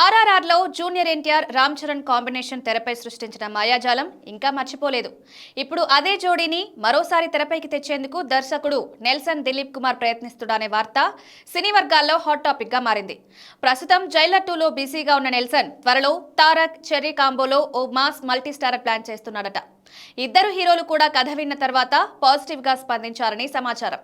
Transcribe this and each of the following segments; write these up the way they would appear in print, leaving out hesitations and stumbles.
ఆర్ఆర్ఆర్లో junior NTR Ram Charan combination తెరపై సృష్టించిన మాయాజాలం ఇంకా మర్చిపోలేదు. ఇప్పుడు అదే జోడీని మరోసారి తెరపైకి తెచ్చేందుకు దర్శకుడు నెల్సన్ దిలీప్ కుమార్ ప్రయత్నిస్తున్నాడనే వార్త సినీ వర్గాల్లో హాట్ టాపిక్ గా మారింది. ప్రస్తుతం జైలర్ 2లో బిజీగా ఉన్న నెల్సన్ త్వరలో తారక్ చెర్రీ కాంబోలో ఓ మాస్ మల్టీస్టారర్ ప్లాన్ చేస్తున్నాడట. ఇద్దరు హీరోలు కూడా కథ విన్న తర్వాత పాజిటివ్ గా స్పందించారని సమాచారం.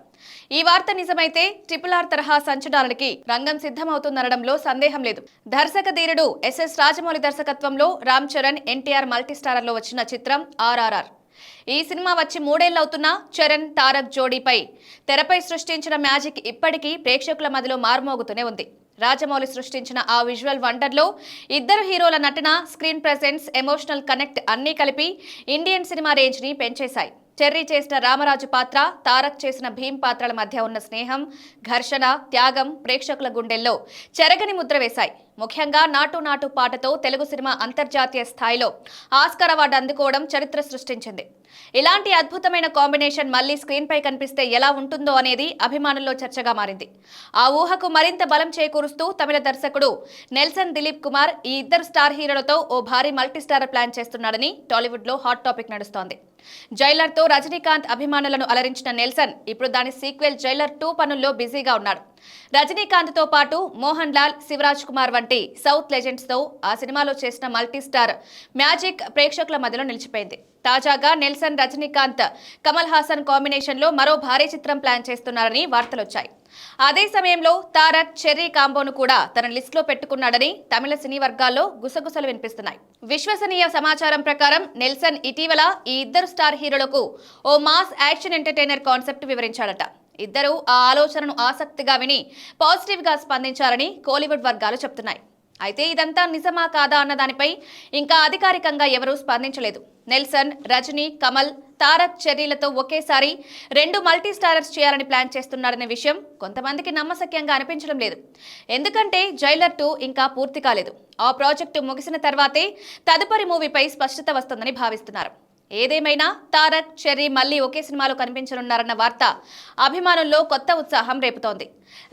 ఈ వార్త నిజమైతే RRR తరహా సంచలనానికి రంగం సిద్ధమవుతుందనడంలో సందేహం లేదు. దర్శక ధీరుడు ఎస్ఎస్ రాజమౌళి దర్శకత్వంలో రామ్ చరణ్ ఎన్టీఆర్ మల్టీస్టారర్ లో వచ్చిన చిత్రం RRR. ఈ సినిమా వచ్చి 3 ఏళ్లవుతున్నా చరణ్ తారక్ జోడీపై తెరపై సృష్టించిన మ్యాజిక్ ఇప్పటికీ ప్రేక్షకుల మదిలో మార్మోగుతూనే ఉంది. రాజమౌళి సృష్టించిన ఆ విజువల్ వండర్లో ఇద్దరు హీరోల నటన, స్క్రీన్ ప్రెజెన్స్, ఎమోషనల్ కనెక్ట్ అన్నీ కలిపి ఇండియన్ సినిమా రేంజ్ ని పెంచేశాయి. చెర్రీ చేసిన రామరాజు పాత్ర, తారక్ చేసిన భీమ్ పాత్రల మధ్య ఉన్న స్నేహం, ఘర్షణ, త్యాగం ప్రేక్షకుల గుండెల్లో చెరగని ముద్ర వేశాయి. ముఖ్యంగా నాటు నాటు పాటతో తెలుగు సినిమా అంతర్జాతీయ స్థాయిలో ఆస్కార్ అవార్డు అందుకోవడం చరిత్ర సృష్టించింది. ఇలాంటి అద్భుతమైన కాంబినేషన్ మళ్లీ స్క్రీన్ పై కనిపిస్తే ఎలా ఉంటుందో అనేది అభిమానుల్లో చర్చగా మారింది. ఆ ఊహకు మరింత బలం చేకూరుస్తూ తమిళ దర్శకుడు నెల్సన్ దిలీప్ కుమార్ ఈ ఇద్దరు స్టార్ హీరోలతో ఓ భారీ మల్టీస్టారర్ ప్లాన్ చేస్తున్నాడని టాలీవుడ్ లో హాట్ టాపిక్ నడుస్తోంది. జైలర్ తో రజనీకాంత్ అభిమానులను అలరించిన నెల్సన్ ఇప్పుడు దాని సీక్వెల్ జైలర్ 2 పనుల్లో బిజీగా ఉన్నాడు. రజనీకాంత్ తో పాటు మోహన్ లాల్, శివరాజ్ కుమార్ వంటి సౌత్ లెజెండ్స్ తో ఆ సినిమాలో చేసిన మల్టీస్టార్ మ్యాజిక్ ప్రేక్షకుల మధ్యలో నిలిచిపోయింది. తాజాగా నెల్సన్, రజనీకాంత్, కమల్ హాసన్ కాంబినేషన్ లో మరో భారీ చిత్రం ప్లాన్ చేస్తున్నారని వార్తలొచ్చాయి. అదే సమయంలో తారక్ చెర్రీ కాంబోను కూడా తన లిస్ట్ లో పెట్టుకున్నాడని తమిళ సినీ వర్గాల్లో గుసగుసలు వినిపిస్తున్నాయి. విశ్వసనీయ సమాచారం ప్రకారం నెల్సన్ ఇటీవల ఈ ఇద్దరు స్టార్ హీరోలకు ఓ మాస్ యాక్షన్ ఎంటర్టైనర్ కాన్సెప్ట్ వివరించాడట. ఇద్దరు ఆ ఆలోచనను ఆసక్తిగా విని పాజిటివ్ గా స్పందించారని కోలీవుడ్ వర్గాలు చెప్తున్నాయి. అయితే ఇదంతా నిజమా కాదా అన్న దానిపై ఇంకా అధికారికంగా ఎవరూ స్పందించలేదు. నెల్సన్, రజనీ, కమల్, తారక్, చెర్రీలతో ఒకేసారి 2 మల్టీస్టారర్స్ చేయాలని ప్లాన్ చేస్తున్నారనే విషయం కొంతమందికి నమ్మశక్యంగా అనిపించడం లేదు. ఎందుకంటే జైలర్ 2 ఇంకా పూర్తి కాలేదు. ఆ ప్రాజెక్టు ముగిసిన తర్వాతే తదుపరి మూవీపై స్పష్టత వస్తుందని భావిస్తున్నారు. ఏదేమైనా తారక్, చెర్రీ మళ్లీ ఒకే సినిమాలో కనిపించనున్నారన్న వార్త అభిమానుల్లో కొత్త ఉత్సాహం రేపుతోంది.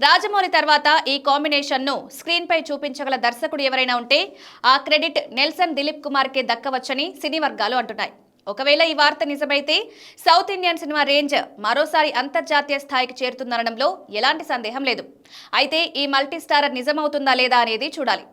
రాజమౌళి తర్వాత ఈ కాంబినేషన్ ను స్క్రీన్ పై చూపించగల దర్శకుడు ఎవరైనా ఉంటే ఆ క్రెడిట్ నెల్సన్ దిలీప్ కుమార్ కే దక్కవచ్చని సినీ వర్గాలు అంటున్నాయి. ఒకవేళ ఈ వార్త నిజమైతే సౌత్ ఇండియన్ సినిమా రేంజ్ మరోసారి అంతర్జాతీయ స్థాయికి చేరుతుందనడంలో ఎలాంటి సందేహం లేదు. అయితే ఈ మల్టీస్టారర్ నిజమవుతుందా లేదా అనేది చూడాలి.